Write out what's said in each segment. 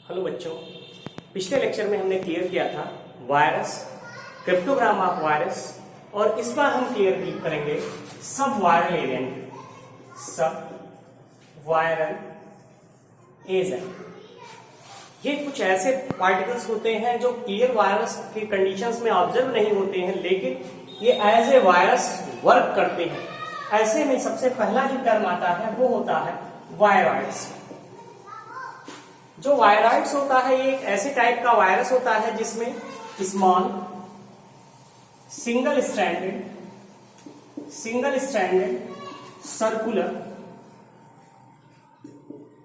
Hello बच्चों, पिछले lecture में हमने क्लियर किया था वायरस, क्रिप्टोग्राम ऑफ वायरस, और इस बार हम क्लियर करेंगे सब वायरल एजेंट। सब वायरल एजेंट ये कुछ ऐसे पार्टिकल्स होते हैं जो क्लियर वायरस के कंडीशंस में ऑब्जर्व नहीं होते हैं, लेकिन ये एज ए वायरस वर्क करते हैं। ऐसे में सबसे पहला जो टर्म आता है वो होता है वायरॉइड्स। जो वायरॉइड्स होता है ये एक ऐसे टाइप का वायरस होता है जिसमें small single stranded circular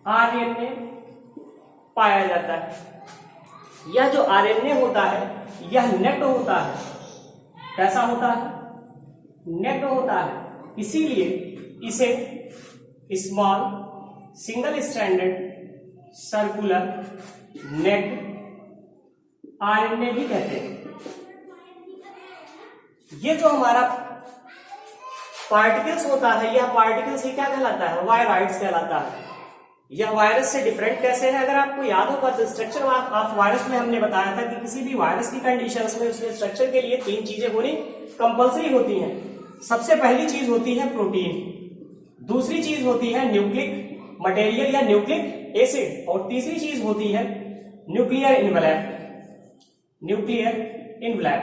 RNA पाया जाता है। यह जो आरएनए होता है यह नेट होता है। कैसा होता है? नेट होता है। इसीलिए इसे small single stranded circular net RNA भी कहते हैं। ये जो हमारा पार्टिकल्स होता है, यह पार्टिकल्स ही क्या कहलाता है? वायरॉइड्स कहलाता है। यह वायरस से डिफरेंट कैसे है? अगर आपको याद होगा तो स्ट्रक्चर ऑफ वायरस में हमने बताया था कि किसी भी वायरस की कंडीशंस में उसके स्ट्रक्चर के लिए तीन चीजें होनी कंपलसरी होती हैं। सबसे पहली चीज होती है प्रोटीन, दूसरी चीज होती है न्यूक्लिक मटेरियल या न्यूक्लिक एसिड, और तीसरी चीज होती है न्यूक्लियर इनवलप।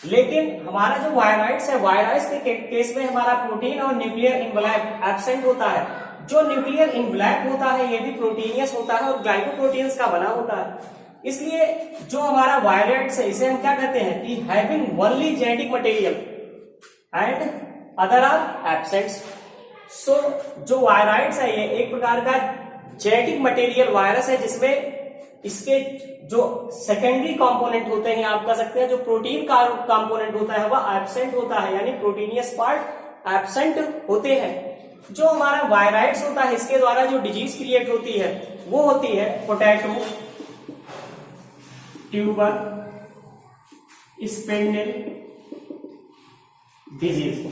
लेकिन हमारा जो वायरॉइड्स है, वायरॉइड्स के केस में हमारा प्रोटीन और न्यूक्लियर इनवलप एब्सेंट होता है। जो न्यूक्लियर इनवलप होता है ये भी प्रोटीनियस होता है और ग्लाइकोप्रोटीन्स का बना होता है। इसलिए जो हमारा वायरॉइड्स है इसे हम क्या कहते हैं कि having only genetic material and other are absents. So जो वायरॉइड्स है ये एक प्रकार का जेनेटिक मटेरियल वायरस है जिसमें इसके जो सेकेंडरी कंपोनेंट होते हैं, आप कह सकते हैं जो प्रोटीन का कंपोनेंट होता है वह एब्सेंट होता है, यानी प्रोटीनियस पार्ट एब्सेंट होते हैं। जो हमारा वायरॉइड्स होता है इसके द्वारा जो डिजीज क्रिएट होती है वो होती है पोटैटो ट्यूबर स्पिंडल डिजीज।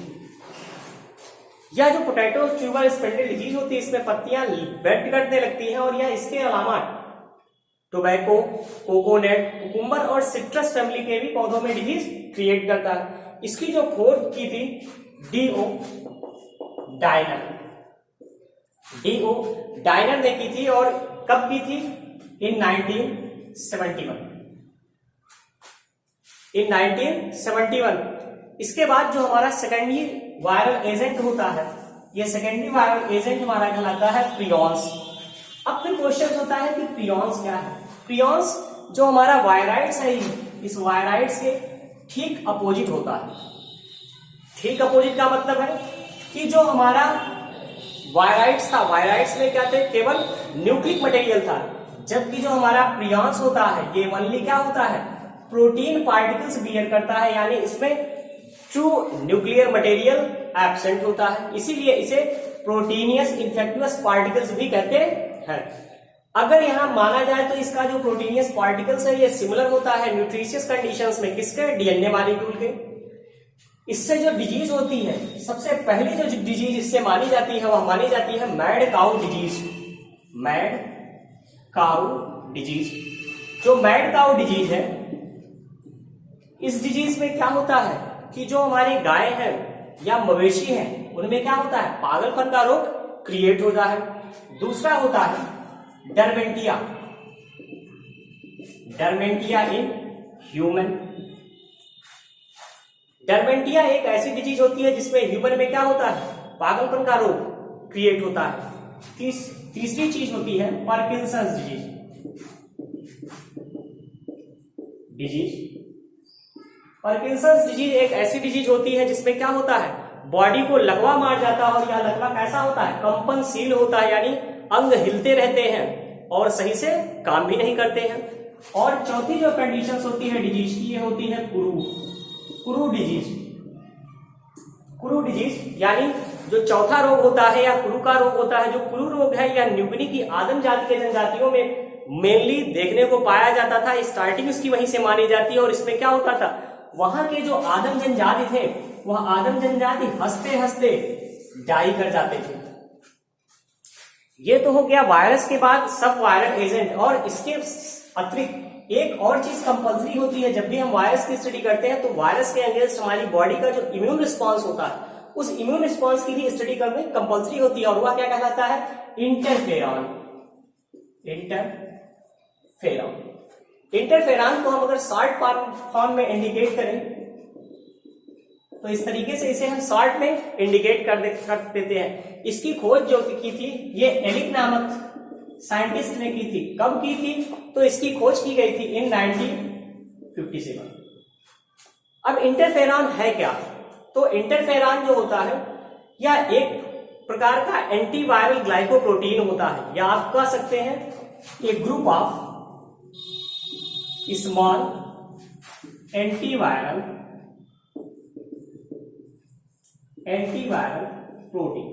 यह जो पोटैटो ट्यूबर स्पिंडल डिजीज होती है इसमें पत्तियां बेड करने लगती हैं, और यह इसके अलावा टोबैको, कोकोनट, कुकुम्बर और सिट्रस फैमिली के भी पौधों में डिजीज क्रिएट करता है। इसकी जो खोज की थी डी.ओ. डायनर ने की थी, और कब की थी? इन 1971। इसके बाद जो हमारा सेकेंडरी वायरल एजेंट होता है, ये सेकेंडरी वायरल एजेंट हमारा कहलाता है प्रियॉन्स। अब फिर क्वेश्चन होता है कि प्रियॉन्स क्या है? प्रियॉन्स जो हमारा वायरॉइड्स है इस वायरॉइड्स के ठीक अपोजिट होता है। ठीक अपोजिट का मतलब है कि जो हमारा वायरॉइड्स था, वायरॉइड्स में क्या थे? केवल न्यूक्लिक मटेरियल था, जबकि जो हमारा प्रियॉन्स होता है ये ओनली क्या होता है? प्रोटीन पार्टिकल्स बियर करता है, यानी इसमें ट्रू न्यूक्लियर मटेरियल एब्सेंट होता है। इसीलिए इसे प्रोटीनियस इन्फेक्टिवस पार्टिकल्स भी कहते हैं। अगर यहां माना जाए तो इसका जो प्रोटीनियस पार्टिकल्स है ये सिमिलर होता है न्यूट्रिशियस कंडीशंस में किसके? डीएनए मॉलिक्यूल के। इससे जो डिजीज होती है, सबसे पहली जो डिजीज इससे मानी जाती है वह मानी जाती है मैड काउ डिजीज। जो मैड काउ डिजीज है, इस डिजीज में क्या होता है कि जो हमारी गाय है या मवेशी है उनमें क्या होता है? पागलपन का रोग क्रिएट होता है। दूसरा होता है डरमेंटिया इन ह्यूमन। डरमेंटिया एक ऐसी डिजीज होती है जिसमें ह्यूमन में क्या होता है? पागलपन का रोग क्रिएट होता है। तीसरी चीज होती है पार्किंसंस डिजीज। पार्किंसंस डिजीज एक ऐसी डिजीज होती है जिसमें क्या होता है? बॉडी को लकवा मार जाता है, और यह लकवा कैसा होता है? कंपनशील होता है, यानी अंग हिलते रहते हैं और सही से काम भी नहीं करते हैं। और चौथी जो कंडीशंस होती है डिजीज की, ये होती है कुरू डिजीज, यानी जो चौथा रोग होता है या कुरू का रोग होता है। जो कुरू रोग है यह न्यूगिनी की आदम जाति के जनजातियों में मेनली देखने को पाया जाता था। स्टार्टिंग इसकी वहीं से मानी जाती है, और इसमें क्या होता था? वहां के जो आदम जनजाति थे वह आदम जनजाति हंसते हंसते डाई कर जाते थे। ये तो हो गया वायरस के बाद सब वायरल एजेंट। और इसके अतिरिक्त एक और चीज कंपल्सरी होती है, जब भी हम वायरस की स्टडी करते हैं तो वायरस के अगेंस्ट हमारी बॉडी का जो इम्यून रिस्पॉन्स होता है उस इम्यून रिस्पॉन्स की भी स्टडी करनी कंपल्सरी होती है, और वह क्या कहलाता है? इंटरफेरॉन। इंटरफेरॉन को हम अगर शॉर्ट फॉर्म में इंडिकेट करें तो इस तरीके से इसे हम शॉर्ट में इंडिकेट कर देते हैं। इसकी खोज जो की थी ये एलिक नामक साइंटिस्ट ने की थी। कब की थी? तो इसकी खोज की गई थी इन 1957। अब इंटरफेरॉन है क्या? तो इंटरफेरॉन जो होता है यह एक प्रकार का एंटीवायरल ग्लाइकोप्रोटीन होता है, या आप कह सकते हैं एक group of small antiviral protein,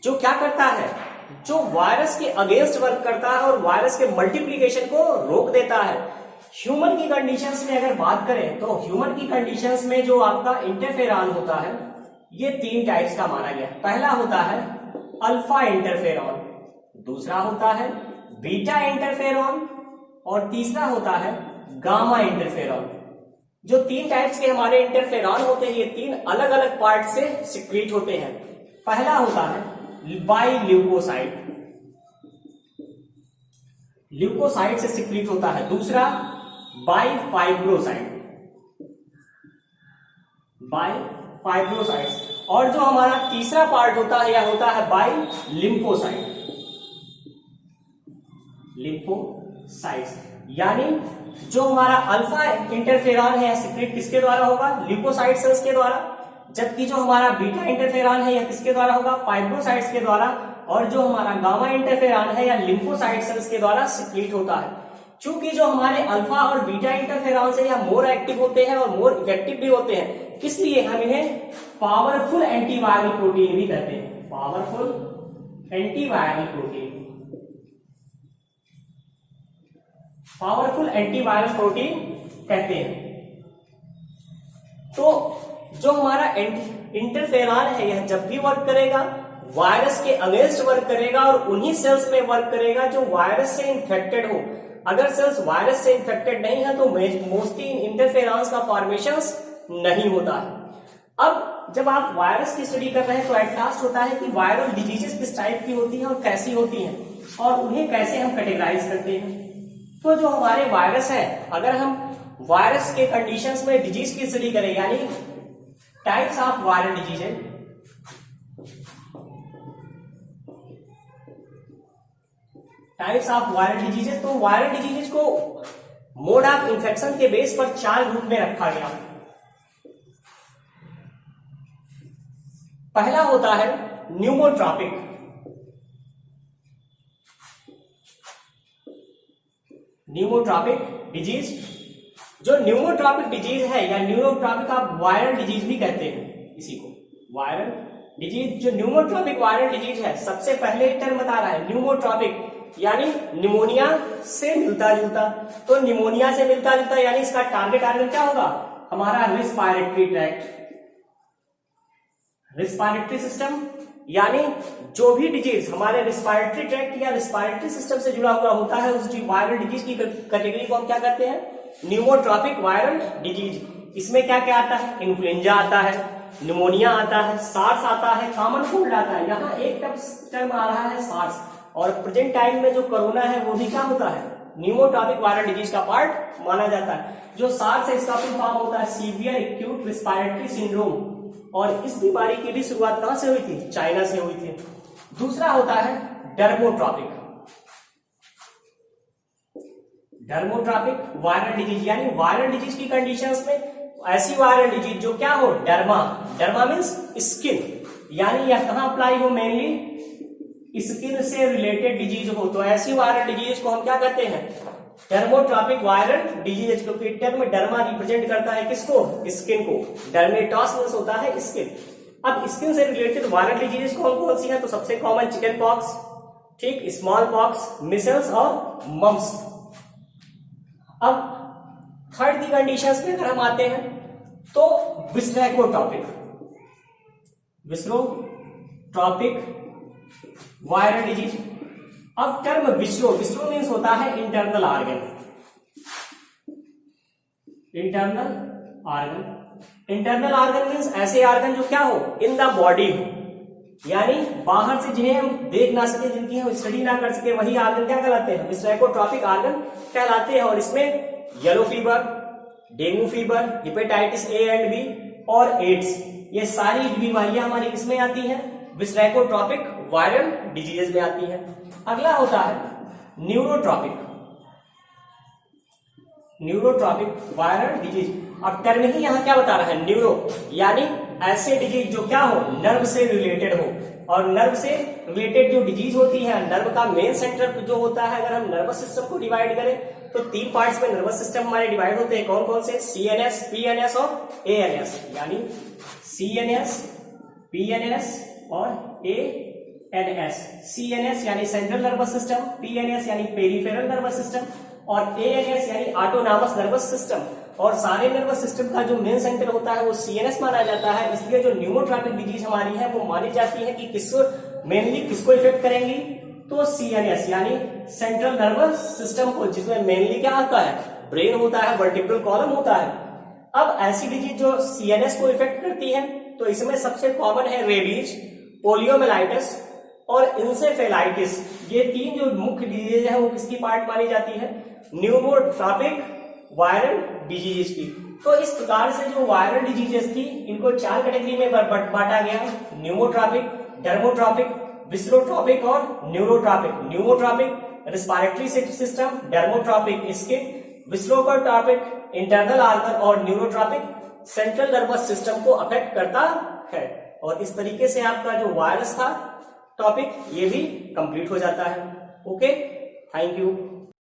जो क्या करता है? जो वायरस के अगेंस्ट वर्क करता है और वायरस के मल्टीप्लिकेशन को रोक देता है। ह्यूमन की कंडीशंस में अगर बात करें तो ह्यूमन की कंडीशंस में जो आपका इंटरफेरॉन होता है ये 3 टाइप्स का माना गया। पहला होता है अल्फा इंटरफेरॉन, दूसरा होता है बीटा इंटरफेरॉन, और तीसरा होता है गामा इंटरफेरॉन। जो 3 टाइप्स के हमारे इंटरफेरॉन होते हैं ये 3 अलग अलग पार्ट से सिक्रीट होते हैं। पहला होता है बाइल्यूकोसाइड, ल्यूकोसाइड से सिक्रीट होता है। दूसरा बाइफाइब्रोसाइड, और जो हमारा तीसरा पार्ट होता है यह होता है बाइलिम्फोसाइड, यानी जो हमारा अल्फा इंटरफेरॉन है यह सिक्रीट किसके द्वारा होगा? ल्यूकोसाइड सेल्स के द्वारा, जबकि जो हमारा बीटा इंटरफेरॉन है यह किसके द्वारा होगा? फाइब्रोसाइट्स के द्वारा, और जो हमारा गामा इंटरफेरॉन है या लिम्फोसाइट सेल्स के द्वारा सिक्रीट होता है। चूंकि जो हमारे अल्फा और बीटा इंटरफेरॉन से यह मोर एक्टिव होते हैं और मोर इफेक्टिव भी होते हैं, इसलिए हम इन्हें पावरफुल एंटीवायरल प्रोटीन भी कहते हैं। पावरफुल एंटीवायरल प्रोटीन कहते हैं। तो जो हमारा इंटरफेरॉन है यह जब भी वर्क करेगा वायरस के अगेंस्ट वर्क करेगा और उन्हीं सेल्स में वर्क करेगा जो वायरस से इंफेक्टेड हो। अगर सेल्स वायरस से इंफेक्टेड नहीं है तो मोस्टली इंटरफेरॉन्स का फॉर्मेशंस नहीं होता है। अब जब आप वायरस की स्टडी कर रहे हैं तो एट लास्ट होता है कि वायरल डिजीजेस किस टाइप की होती हैं और कैसी होती हैं, और उन्हें कैसे हम कैटेगराइज करते हैं। तो जो हमारे वायरस है, अगर हम वायरस के कंडीशंस में डिजीज की स्टडी करें, यानी टाइप्स ऑफ वायरल डिजीज है, टाइप्स ऑफ वायरल डिजीजेस, तो वायरल डिजीजेस को मोड ऑफ इंफेक्शन के बेस पर 4 ग्रुप में रखा गया। पहला होता है न्यूमोट्रॉपिक। डिजीज, जो न्यूमोट्रॉपिक डिजीज है या न्यूमोट्रॉपिक आप वायरल डिजीज भी कहते हैं इसी को, वायरल डिजीज। जो न्यूमोट्रॉपिक वायरल डिजीज है, सबसे पहले टर्म बता रहा है न्यूमोट्रॉपिक, यानी निमोनिया से मिलता जुलता। तो निमोनिया से मिलता जुलता यानी इसका टारगेट ऑर्गन क्या होगा? हमारा रेस्पिरेटरी ट्रैक्ट, रेस्पिरेटरी सिस्टम, यानी जो भी डिजीज हमारे रेस्पिरेटरी ट्रैक्ट या रेस्पिरेटरी सिस्टम से जुड़ा हुआ होता है उस वायरल डिजीज की कैटेगरी को हम क्या कहते हैं? न्यूमोट्रॉपिक वायरल डिजीज। इसमें क्या क्या आता है? इन्फ्लुएंजा आता है, निमोनिया आता है, सार्स आता है, कॉमन कोल्ड आता है। यहाँ एक टर्म आ रहा है सार्स, और प्रेजेंट टाइम में जो कोरोना है वो भी क्या होता है? न्यूमोट्रॉपिक वायरल डिजीज का पार्ट माना जाता है। जो सार्स है इसका फुल फॉर्म होता है सीवियर एक्यूट रेस्पिरेटरी सिंड्रोम, और इस बीमारी की भी शुरुआत कहां से हुई थी? चाइना से हुई थी। दूसरा होता है डर्मोट्रॉपिक वायरल डिजीज, यानी वायरल डिजीज की कंडीशंस में ऐसी वायरल डिजीज जो क्या हो? डर्मा मीन्स स्किन, यानी यह कहां अप्लाई हो? मेनली स्किन से रिलेटेड डिजीज हो, तो ऐसी वायरल डिजीज को हम क्या कहते हैं? डर्मोट्रॉपिक वायरल डिजीज। क्योंकि टर्म डर्मा रिप्रेजेंट करता है किसको? स्किन को। डर्मेटॉस मींस होता है स्किन। अब स्किन से रिलेटेड वायरल डिजीज कौन कौन सी है? तो सबसे कॉमन चिकन पॉक्स, ठीक, स्मॉल पॉक्स, मिसल्स और मम्स। अब थर्ड की कंडीशंस में अगर हम आते हैं तो विस्ट्रैकोट्रॉपिक वायरल डिजीज। अब टर्म विस्रो, विस्रो मीन्स होता है internal organ, internal organ. Internal organ means ऐसे ऑर्गन जो क्या हो, इन द बॉडी हो, यानी बाहर से जिन्हें हम देख ना सके, जिनकी हम स्टडी ना कर सके, वही ऑर्गन क्या कहलाते हैं, विस्रैकोट्रॉपिक ऑर्गन कहलाते हैं। और इसमें yellow fever, dengue fever, hepatitis A and B और एड्स, ये सारी बीमारियां हमारी किसमें आती हैं, विस्रैकोट्रॉपिक वायरल डिजीजेज में आती हैं। अगला होता है न्यूरोट्रॉपिक, न्यूरोट्रॉपिक वायरल डिजीज। अब टर्म ही यहां क्या बता रहा है, न्यूरो, यानी ऐसे डिजीज जो क्या हो, नर्व से रिलेटेड हो। और नर्व से रिलेटेड जो डिजीज होती है, नर्व का मेन सेंटर जो होता है, अगर हम नर्वस सिस्टम को डिवाइड करें तो 3 पार्ट्स में नर्वस सिस्टम हमारे डिवाइड होते हैं। कौन कौन से, सीएनएस, पीएनएस और एएनएस, यानी सीएनएस, पीएनएस और एएनएस। सीएनएस यानी सेंट्रल नर्वस सिस्टम, पीएनएस यानी पेरिफेरल नर्वस सिस्टम और एएनएस यानी ऑटोनॉमस नर्वस सिस्टम। और सारे नर्वस सिस्टम का जो मेन सेंटर होता है वो सीएनएस माना जाता है। इसलिए जो न्यूरोट्रॉपिक डिजीज हमारी है वो मानी जाती है कि किसको मेनली किसको इफेक्ट करेंगी, तो सीएनएस यानी सेंट्रल नर्वस सिस्टम को, जिसमें मेनली क्या आता है, ब्रेन होता है, वर्टिब्रल कॉलम होता है। अब ऐसी डिजीज जो सीएनएस को इफेक्ट करती है, तो इसमें सबसे कॉमन है रेबीज, पोलियोमेलाइटिस और इंसेफेलाइटिस। ये 3 जो मुख्य डिजीज है वो किसकी पार्ट मानी जाती है, न्यूरोट्रॉपिक वायरल डिजीज की। तो इस प्रकार से जो वायरल डिजीजेस थी, इनको 4 कैटेगरी में बांटा गया, न्यूमोट्रॉपिक, डर्मोट्रॉपिक, विस्रोट्रॉपिक और neurotropic. Pneumotropic respiratory system, dermotropic skin, viscerotropic internal organ और न्यूरोट्रॉपिक सेंट्रल नर्वस सिस्टम को अफेक्ट करता है। और इस तरीके से आपका जो वायरस था टॉपिक, ये भी कंप्लीट हो जाता है। Okay, thank you.